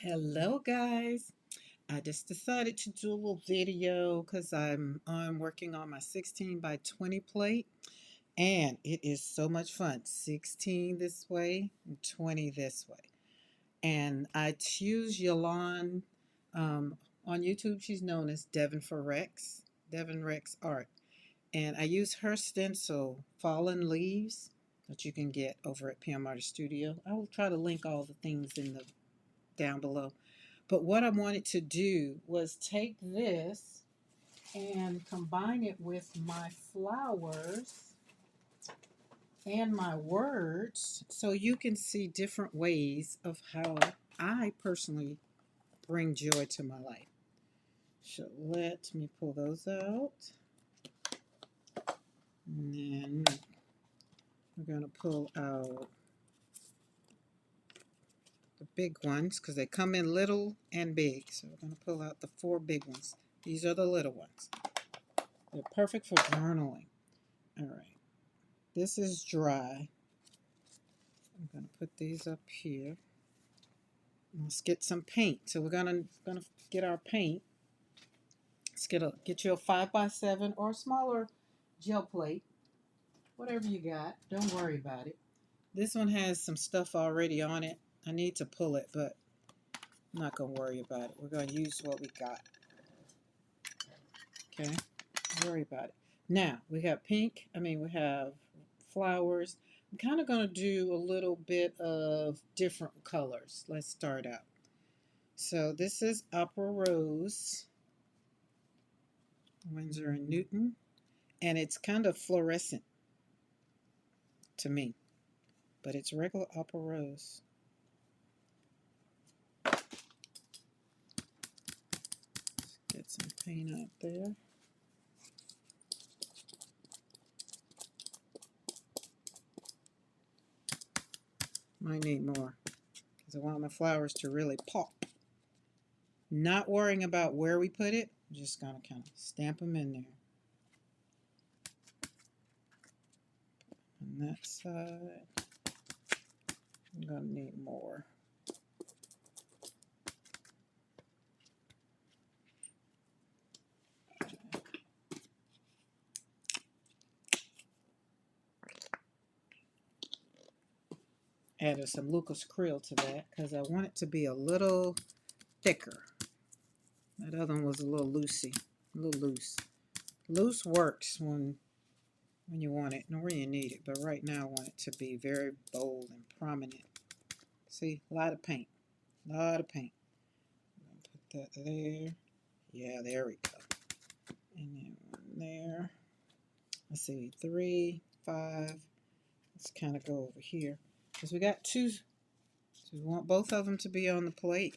Hello guys. I just decided to do a little video because I'm working on my 16 by 20 plate and it is so much fun. 16 this way and 20 this way. And I choose Yolande on YouTube. She's known as Devon Rex Art. And I use her stencil, Fallen Leaves, that you can get over at PM Artist Studio. I will try to link all the things in the down below. But what I wanted to do was take this and combine it with my flowers and my words so you can see different ways of how I personally bring joy to my life. So let me pull those out. And then we're going to pull out the big ones because they come in little and big. So we're going to pull out the 4 big ones. These are the little ones. They're perfect for journaling. All right. This is dry. I'm going to put these up here. Let's get some paint. So we're gonna get our paint. Let's get you a 5x7 or a smaller gel plate, whatever you got. Don't worry about it. This one has some stuff already on it. I need to pull it, but I'm not gonna worry about it. We're gonna use what we got. Okay, don't worry about it. Now we have pink. We have flowers. I'm kind of gonna do a little bit of different colors. Let's start out. So this is Opera Rose, Winsor and Newton, and it's kind of fluorescent to me, but it's regular Opera Rose. Get some paint out there. Might need more because I want my flowers to really pop. Not worrying about where we put it, I'm just going to kind of stamp them in there. On that side, I'm going to need more. Added some Lucas Krill to that because I want it to be a little thicker. That other one was a little loosey, a little loose. Loose works when you want it, nor when you need it, but right now I want it to be very bold and prominent. See, a lot of paint, a lot of paint. I'm gonna put that there. Yeah, there we go. And then one there. Let's see, 3, 5. Let's kind of go over here because we got 2. So we want both of them to be on the plate.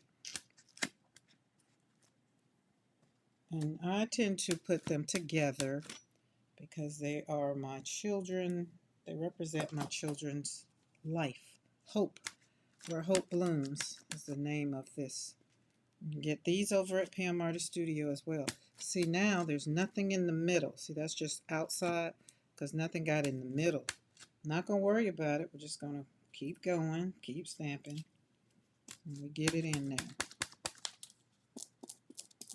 And I tend to put them together because they are my children. They represent my children's life. Hope. Where Hope Blooms is the name of this. You can get these over at PM Artist Studio as well. See, now there's nothing in the middle. See, that's just outside because nothing got in the middle. Not going to worry about it. We're just going to keep going, keep stamping. And we get it in there.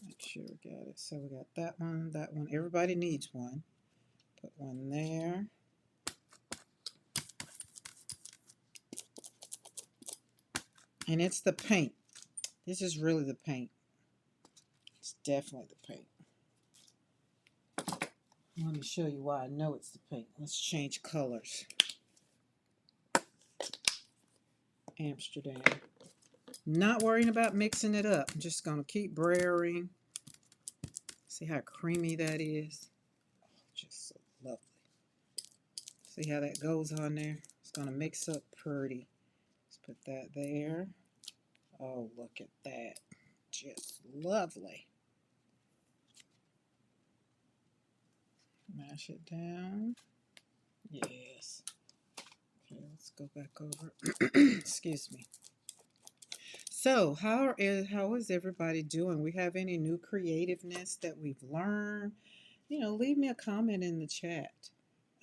Make sure we got it. So we got that one, that one. Everybody needs one. Put one there. And it's the paint. This is really the paint. It's definitely the paint. Let me show you why I know it's the paint. Let's change colors. Amsterdam. Not worrying about mixing it up. I'm just going to keep brayering. See how creamy that is? Oh, just so lovely. See how that goes on there? It's going to mix up pretty. Let's put that there. Oh, look at that. Just lovely. Mash it down. Yes. Okay, let's go back over. Excuse me. So, how is everybody doing? We have any new creativeness that we've learned? Leave me a comment in the chat.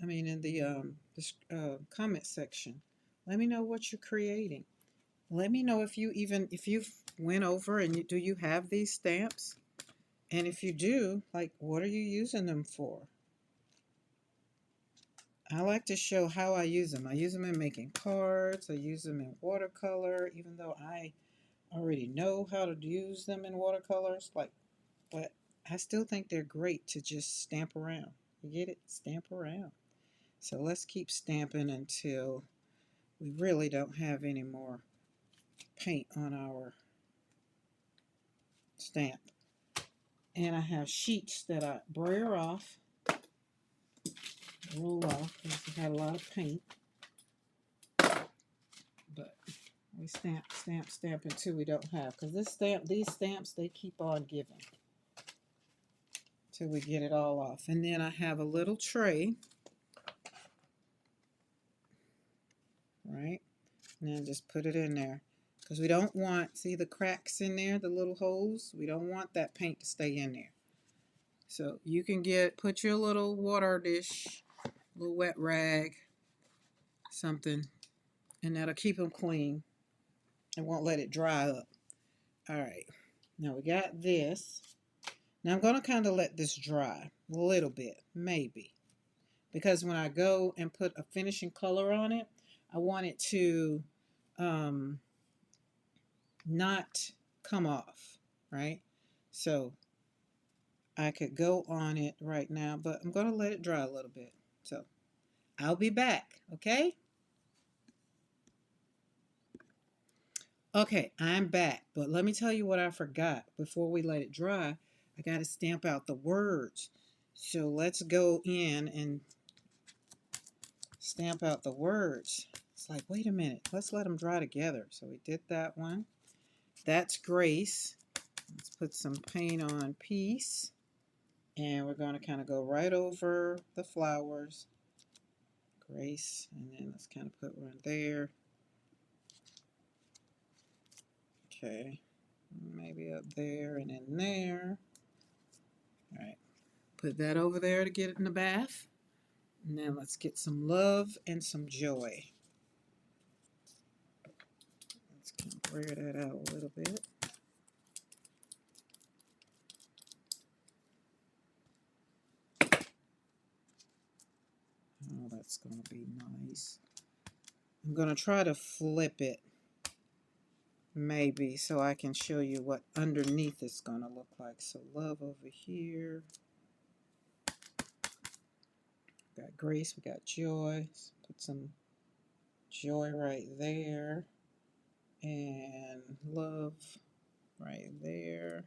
In the comment section. Let me know what you're creating. Let me know if you've went over, and do you have these stamps? And if you do, like, what are you using them for? I like to show how I use them. I use them in making cards. I use them in watercolor, even though I already know how to use them in watercolors. But I still think they're great to just stamp around. You get it? Stamp around. So let's keep stamping until we really don't have any more paint on our stamp. And I have sheets that I brayer off, roll off, because we had a lot of paint. But we stamp until we don't have, because these stamps, they keep on giving till we get it all off. And then I have a little tray, right? And then just put it in there, because we don't want, see the cracks in there, the little holes? We don't want that paint to stay in there. So you can put your little water dish, little wet rag, something, and that'll keep them clean. It won't let it dry up. All right, now we got this. Now I'm going to kind of let this dry a little bit, maybe, because when I go and put a finishing color on it, I want it to not come off, right? So I could go on it right now, but I'm going to let it dry a little bit. So I'll be back, okay? Okay, I'm back, but let me tell you what I forgot. Before we let it dry, I got to stamp out the words. So let's go in and stamp out the words. It's like, wait a minute, let's let them dry together. So we did that one. That's Grace. Let's put some paint on Peace. And we're going to kind of go right over the flowers. Grace, and then let's kind of put one there. Okay, maybe up there and in there. All right, put that over there to get it in the bath. And then let's get some love and some joy. Let's kind of wear that out a little bit. Oh, that's going to be nice. I'm going to try to flip it, maybe, so I can show you what underneath is going to look like. So love over here. We got Grace, we got joy. Let's put some joy right there. And love right there.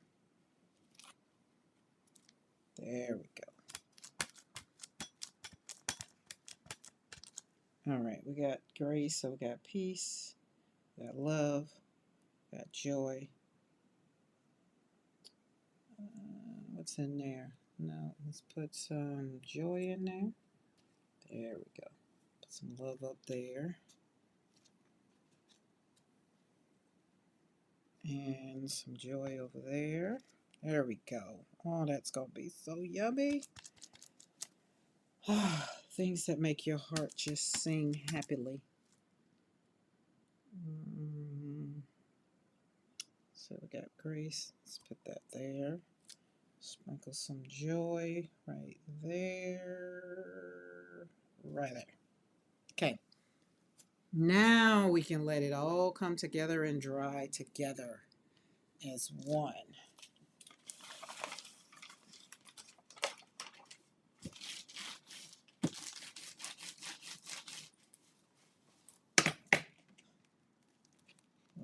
There we go. All right, we got Grace, so we got peace, we got love, we got joy. What's in there? No, let's put some joy in there. There we go. Put some love up there. And some joy over there. There we go. Oh, that's going to be so yummy. Things that make your heart just sing happily. So we got Grace. Let's put that there. Sprinkle some joy right there. Right there. Okay. Now we can let it all come together and dry together as one.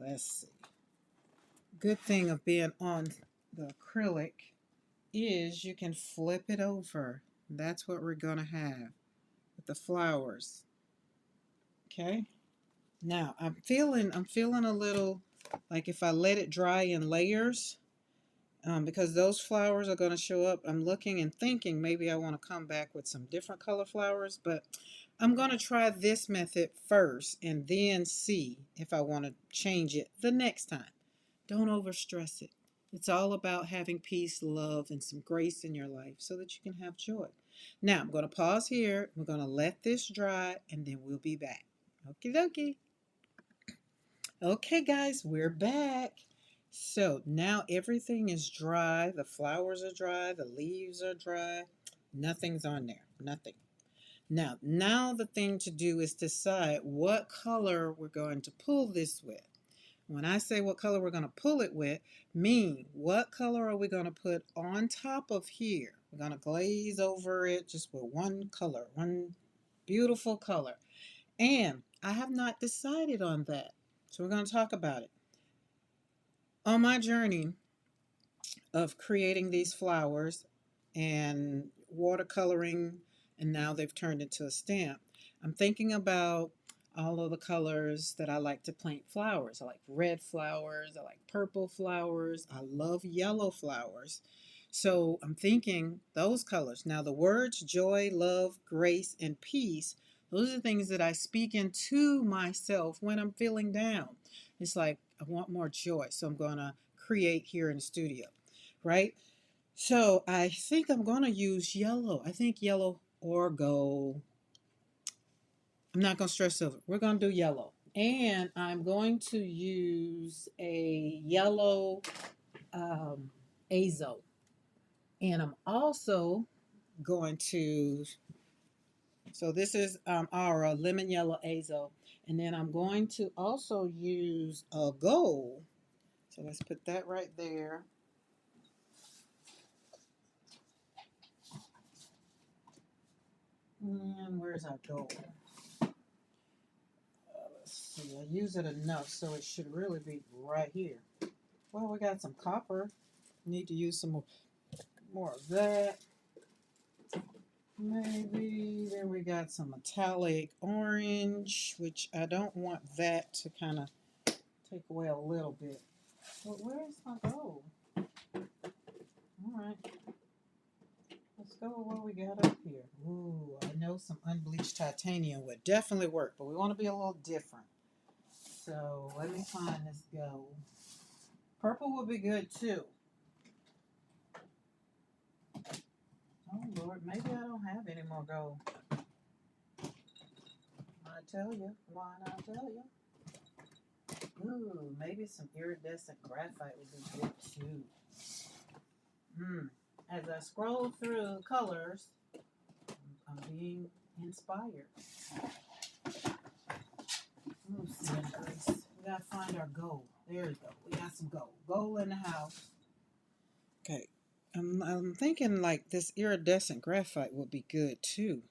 Let's see. Good thing of being on the acrylic is you can flip it over. That's what we're going to have with the flowers. Okay? Now, I'm feeling a little like if I let it dry in layers, because those flowers are going to show up. I'm looking and thinking maybe I want to come back with some different color flowers, but I'm going to try this method first and then see if I want to change it the next time. Don't overstress it. It's all about having peace, love, and some grace in your life so that you can have joy. Now, I'm going to pause here. We're going to let this dry, and then we'll be back. Okie dokie. Okay, guys, we're back. So now everything is dry. The flowers are dry. The leaves are dry. Nothing's on there. Nothing. Now the thing to do is decide what color we're going to pull this with. When I say what color we're going to pull it with, mean what color are we going to put on top of here? We're going to glaze over it just with one color, one beautiful color. And I have not decided on that. So we're going to talk about it. On my journey of creating these flowers and watercoloring, and now they've turned into a stamp, I'm thinking about all of the colors that I like to plant flowers. I like red flowers, I like purple flowers, I love yellow flowers. So I'm thinking those colors. Now, the words joy, love, grace, and peace, those are things that I speak into myself when I'm feeling down. It's like I want more joy, so I'm going to create here in the studio, right? So I think I'm going to use yellow. I think yellow or gold. I'm not going to stress over it. We're going to do yellow. And I'm going to use a yellow azo. And I'm also going to, so this is our lemon yellow azo. And then I'm going to also use a gold. So let's put that right there. And where's our gold? Let's see, I use it enough, so it should really be right here. Well, we got some copper. Need to use some more of that. Maybe. Then we got some metallic orange, which I don't want that to kind of take away a little bit. But where's my gold? All right. Let's go with what we got up here. Ooh, I know some unbleached titanium would definitely work, but we want to be a little different. So let me find this gold. Purple would be good too. Oh Lord, maybe I don't have any more gold. I tell you, why not tell you? Ooh, maybe some iridescent graphite would be good too. As I scroll through colors, I'm being inspired. Ooh, Santa Grace. We gotta find our gold. There we go. We got some gold. Gold in the house. Okay. I'm thinking like this iridescent graphite would be good too.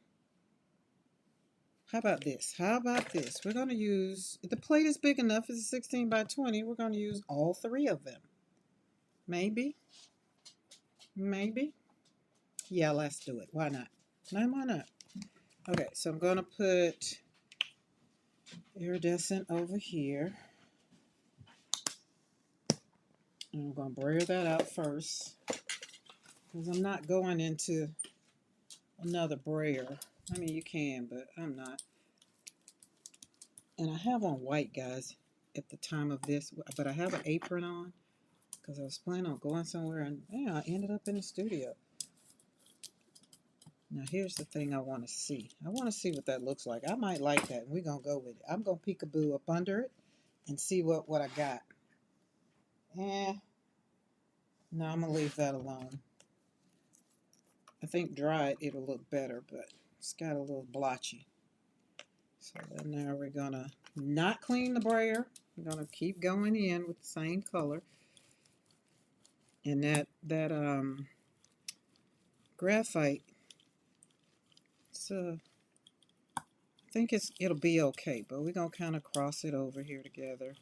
How about this? How about this? We're going to use, the plate is big enough. It's 16 by 20. We're going to use all three of them. Maybe. Maybe. Yeah, let's do it. Why not? No, why not? Okay, so I'm going to put iridescent over here. And I'm going to brayer that out first, because I'm not going into another brayer. I mean, you can, but I'm not. And I have on white, guys, at the time of this, but I have an apron on because I was planning on going somewhere, and yeah, I ended up in the studio. Now, here's the thing I want to see. I want to see what that looks like. I might like that, and we're going to go with it. I'm going to peekaboo up under it and see what I got. No, I'm going to leave that alone. I think dried, it'll look better, but it's got a little blotchy. So then now we're going to not clean the brayer. We're going to keep going in with the same color. And that graphite, I think it'll be okay, but we're going to kind of cross it over here together.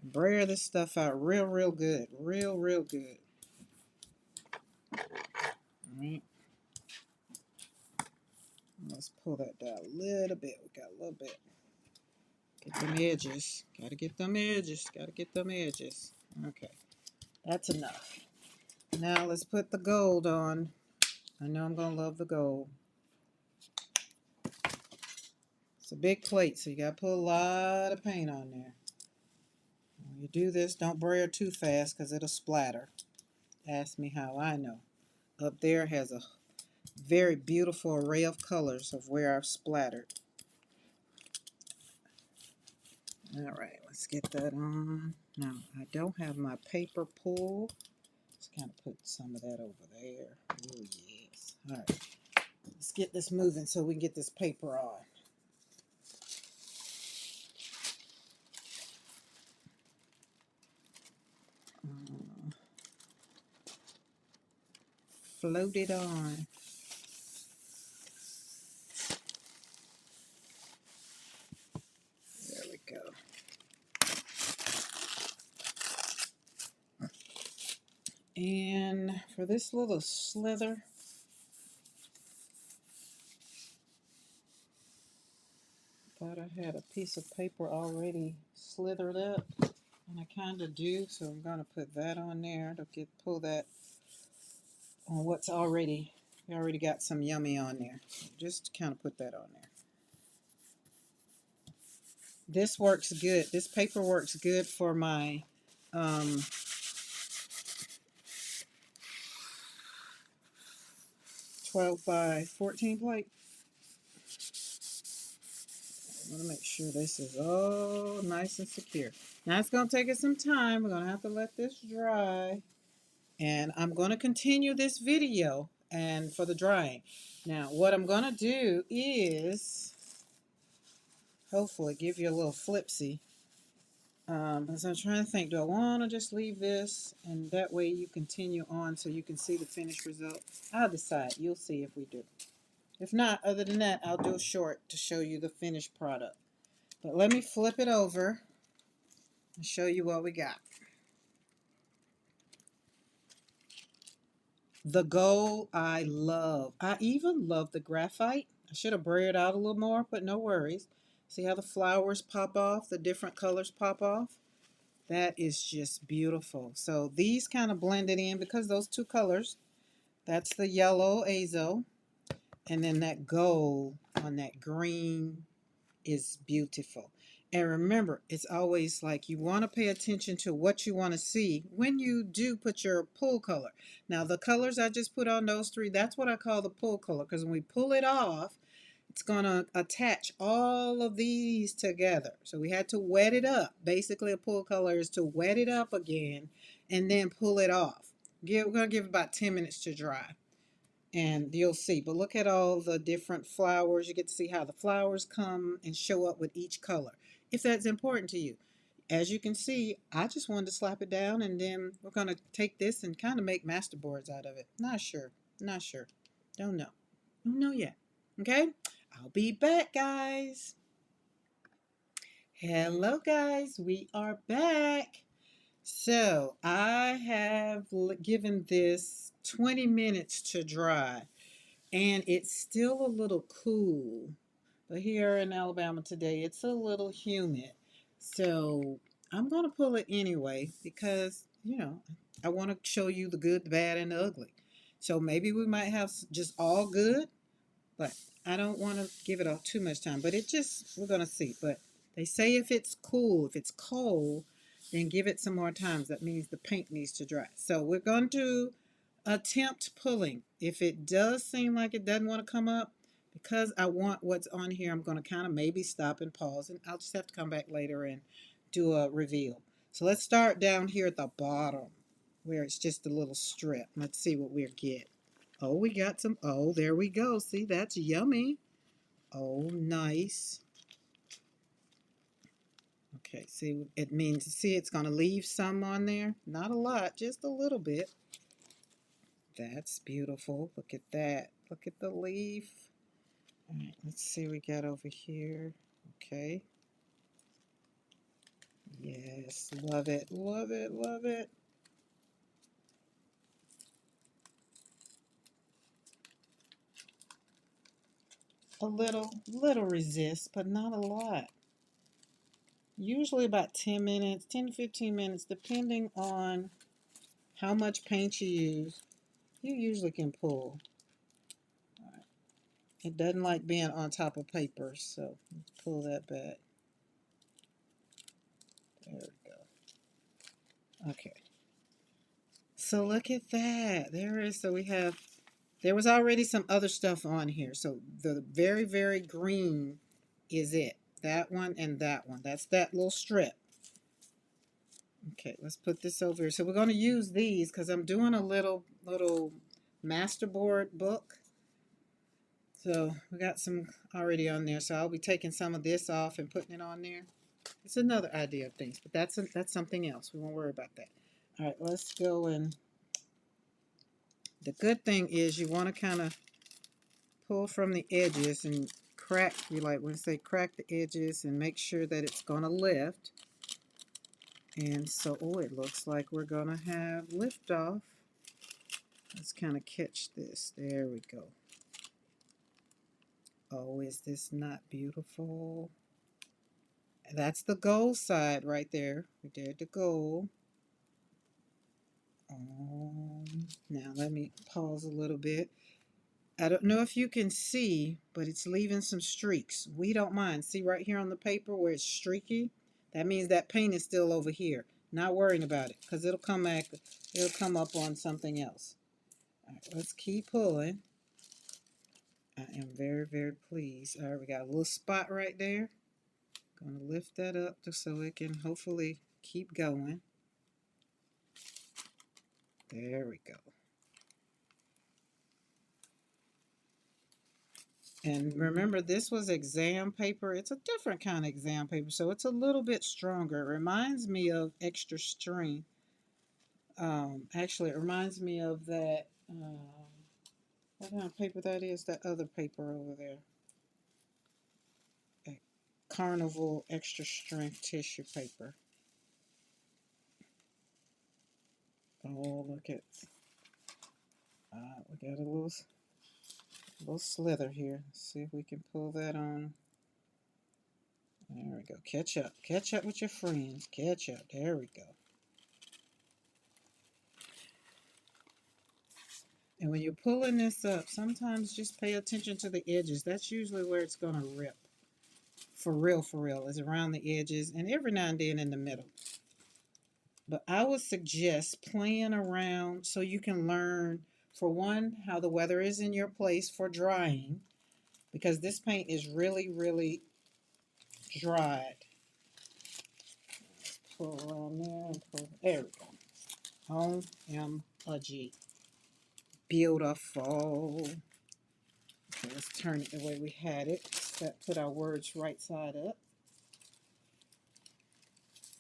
Brayer this stuff out real good. Real good. Alright. Let's pull that down a little bit. We got a little bit. Get them edges. Gotta get them edges. Gotta get them edges. Okay. That's enough. Now let's put the gold on. I know I'm going to love the gold. It's a big plate, so you got to put a lot of paint on there. When you do this, don't brayer too fast because it'll splatter. Ask me how I know. Up there has a very beautiful array of colors of where I've splattered. All right, let's get that on. Now, I don't have my paper pull. Let's kind of put some of that over there. Oh, yes. All right. Let's get this moving so we can get this paper on. Float it on. There we go. And for this little slither, thought I had a piece of paper already slithered up, and I kind of do, so I'm going to put that on there to pull that on what's already, we already got some yummy on there. So just kind of put that on there. This works good. This paper works good for my 12 by 14 plate. I want to make sure this is all nice and secure. Now it's going to take us some time. We're going to have to let this dry. And I'm going to continue this video and for the drying. Now what I'm going to do is hopefully give you a little flipsy. As I'm trying to think, do I want to just leave this and that way you continue on so you can see the finished result? I'll decide. You'll see if we do. If not, other than that, I'll do a short to show you the finished product. But let me flip it over and show you what we got. The gold I love. I even love the graphite. I should have braided out a little more, but no worries. See how the flowers pop off, the different colors pop off? That is just beautiful. So these kind of blended in because those two colors, that's the yellow azo, and then that gold on that green is beautiful. And remember, it's always like you want to pay attention to what you want to see when you do put your pull color. Now, the colors I just put on those three, that's what I call the pull color, because when we pull it off, it's going to attach all of these together. So we had to wet it up. Basically, a pull color is to wet it up again and then pull it off. We're going to give it about 10 minutes to dry. And you'll see. But look at all the different flowers. You get to see how the flowers come and show up with each color, if that's important to you. As you can see, I just wanted to slap it down, and then we're going to take this and kind of make masterboards out of it. Not sure. Not sure. Don't know. Don't know yet. Okay? I'll be back, guys. Hello, guys. We are back. So I have given this 20 minutes to dry. And it's still a little cool. But here in Alabama today, it's a little humid. So I'm going to pull it anyway because, I want to show you the good, the bad, and the ugly. So maybe we might have just all good, but I don't want to give it too much time. But we're going to see. But they say if it's cool, if it's cold, then give it some more time. That means the paint needs to dry. So we're going to attempt pulling. If it does seem like it doesn't want to come up, because I want what's on here, I'm going to kind of maybe stop and pause, and I'll just have to come back later and do a reveal. So let's start down here at the bottom where it's just a little strip. Let's see what we get. Oh, we got some. Oh, there we go. See, that's yummy. Oh, nice. Okay, see, it means, see, it's going to leave some on there. Not a lot, just a little bit. That's beautiful. Look at that. Look at the leaf. All right, let's see what we got over here. Okay. Yes, love it, love it, love it. A little resist, but not a lot. Usually about 10 minutes, 10 to 15 minutes, depending on how much paint you use. You usually can pull. All right. It doesn't like being on top of paper, so let's pull that back. There we go. Okay. So look at that. There was already some other stuff on here. So the very, very green is it. That one and that one. That's that little strip. Okay, let's put this over here. So we're going to use these because I'm doing a little masterboard book. So we got some already on there. So I'll be taking some of this off and putting it on there. It's another idea of things, but that's something else. We won't worry about that. All right, let's go. And the good thing is you want to kind of pull from the edges and crack. You like when I say crack the edges and make sure that it's going to lift. And so, oh, it looks like we're going to have liftoff. Let's kind of catch this. There we go. Oh, is this not beautiful? That's the gold side right there. We did the gold. Now let me pause a little bit. I don't know if you can see, but it's leaving some streaks. We don't mind. See right here on the paper where it's streaky? That means that paint is still over here. Not worrying about it because it'll come back. It'll come up on something else. All right, let's keep pulling. I am very, very pleased. All right, we got a little spot right there. Going to lift that up just so it can hopefully keep going. There we go. And remember, this was exam paper. It's a different kind of exam paper, so it's a little bit stronger. It reminds me of extra strength. Actually, it reminds me of that, what kind of paper that is, that other paper over there. That Carnival extra strength tissue paper. Oh, look at, we got a little slither here. Let's see if we can pull that on. There we go. Catch up. Catch up with your friends. Catch up. There we go. And when you're pulling this up, sometimes just pay attention to the edges. That's usually where it's going to rip. For real, is around the edges and every now and then in the middle. But I would suggest playing around so you can learn, for one, how the weather is in your place for drying, because this paint is really, really dried. Let's pull around there and pull. There we go. OMG. Beautiful. Okay, let's turn it the way we had it. Put our words right side up.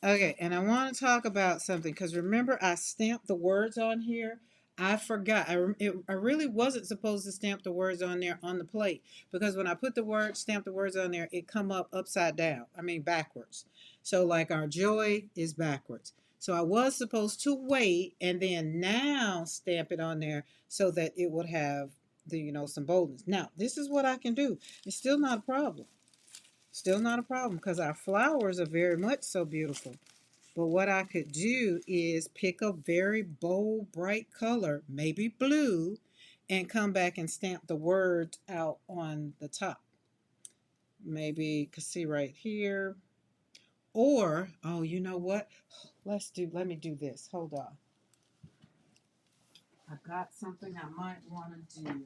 Okay, and I want to talk about something because remember I stamped the words on here. I forgot. I really wasn't supposed to stamp the words on there on the plate because when I put the words, stamp the words on there, it come up upside down. I mean backwards. So like our joy is backwards. So I was supposed to wait and then now stamp it on there so that it would have the some boldness. Now this is what I can do. It's still not a problem. Still not a problem because our flowers are very much so beautiful. But what I could do is pick a very bold, bright color, maybe blue, and come back and stamp the words out on the top. Maybe you can see right here. Or, oh, you know what? Let me do this. Hold on. I got something I might want to do.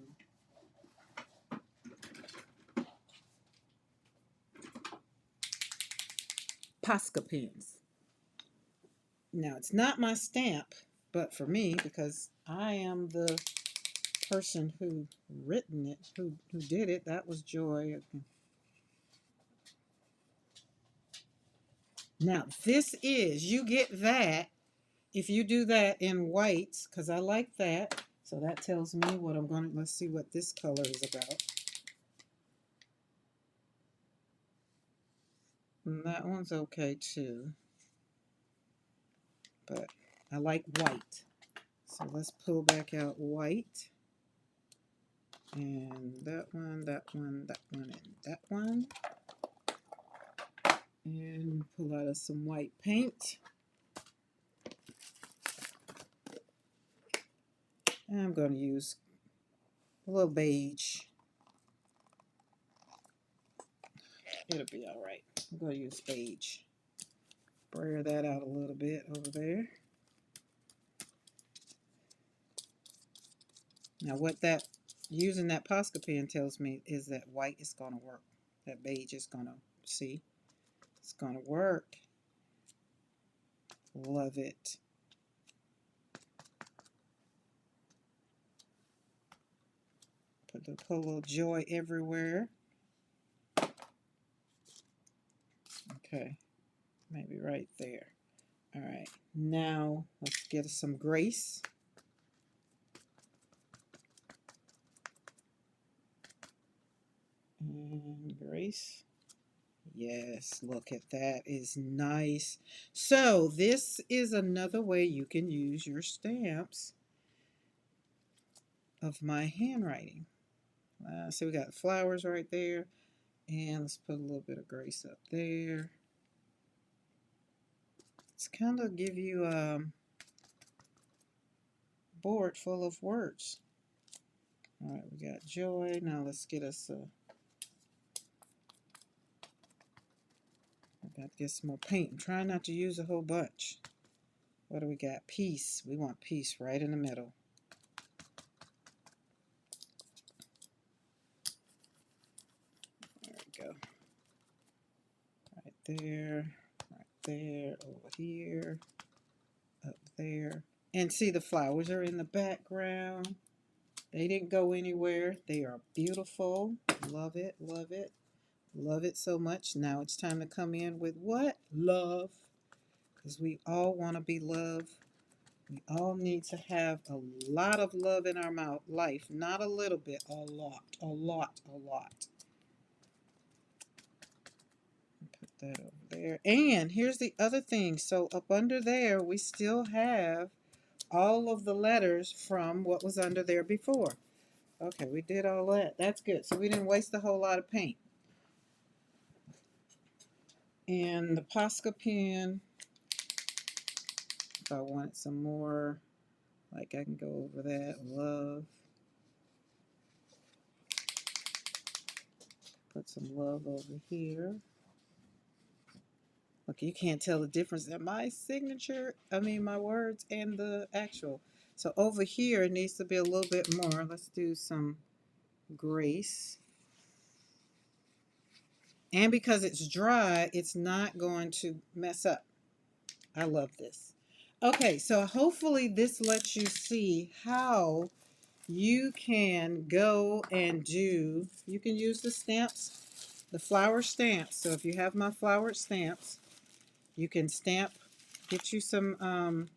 Posca pens. Now, it's not my stamp, but for me, because I am the person who written it, who did it, that was Joy. Now, this is, you get that if you do that in whites, because I like that. So that tells me what I'm going to, let's see what this color is about. And that one's okay too. But I like white. So let's pull back out white. And that one, that one, that one, and that one. And pull out some white paint. And I'm going to use a little beige. It'll be all right. I'm going to use beige. Blur that out a little bit over there. Now what that, using that Posca pen tells me is that white is going to work. That beige is going to, see, it's going to work. Love it. Put a little joy everywhere. Okay, maybe right there. All right, now let's get us some grace. And grace. Yes, look at that is nice. So this is another way you can use your stamps of my handwriting. So we got flowers right there. And let's put a little bit of grace up there. It's kind of give you a board full of words. All right, we got joy. Now let's get us a... I got to get some more paint. I'm trying not to use a whole bunch. What do we got? Peace. We want peace right in the middle. There we go. Right there, right there, over here, up there. And see, the flowers are in the background. They didn't go anywhere. They are beautiful. Love it, love it, love it so much. Now it's time to come in with what? Love. Because we all want to be loved. We all need to have a lot of love in our life. Not a little bit, a lot, a lot, a lot. Put that over there. And here's the other thing. So up under there, we still have all of the letters from what was under there before. Okay, we did all that. That's good. So we didn't waste a whole lot of paint. And the Posca pen, if I wanted some more, like I can go over that. Love. Put some love over here. Look, you can't tell the difference in my signature, my words and the actual. So over here, it needs to be a little bit more. Let's do some grace. And because it's dry, it's not going to mess up. I love this. Okay, so hopefully this lets you see how you can go and you can use the stamps, the flower stamps. So if you have my flowered stamps, you can get you some,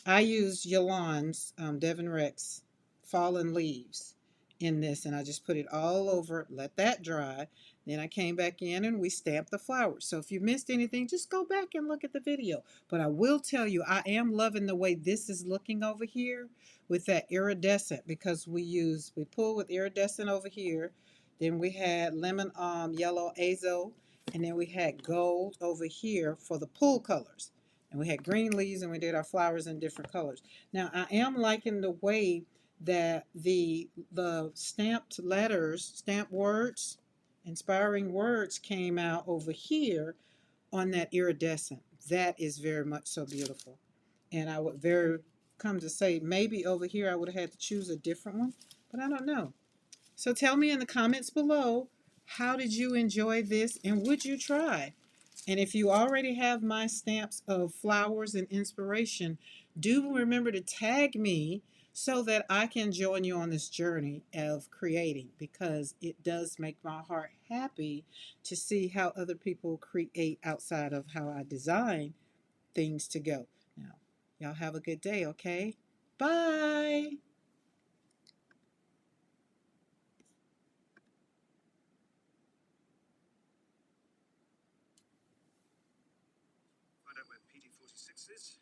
I use Yolande's Devon Rex Fallen Leaves in this, and I just put it all over, let that dry. Then I came back in and we stamped the flowers. So if you missed anything, just go back and look at the video. But I will tell you, I am loving the way this is looking over here with that iridescent, because we pulled with iridescent over here. Then we had lemon yellow azo, and then we had gold over here for the pull colors. And we had green leaves, and we did our flowers in different colors. Now, I am liking the way that the stamped letters, stamped words, inspiring words came out over here on that iridescent. That is very much so beautiful. And I would come to say, maybe over here I would have had to choose a different one, but I don't know. So tell me in the comments below, how did you enjoy this, and would you try? And if you already have my stamps of flowers and inspiration, do remember to tag me so that I can join you on this journey of creating, because it does make my heart happy to see how other people create outside of how I design things to go. Now, y'all have a good day, okay? Bye. Find out where PD46 is.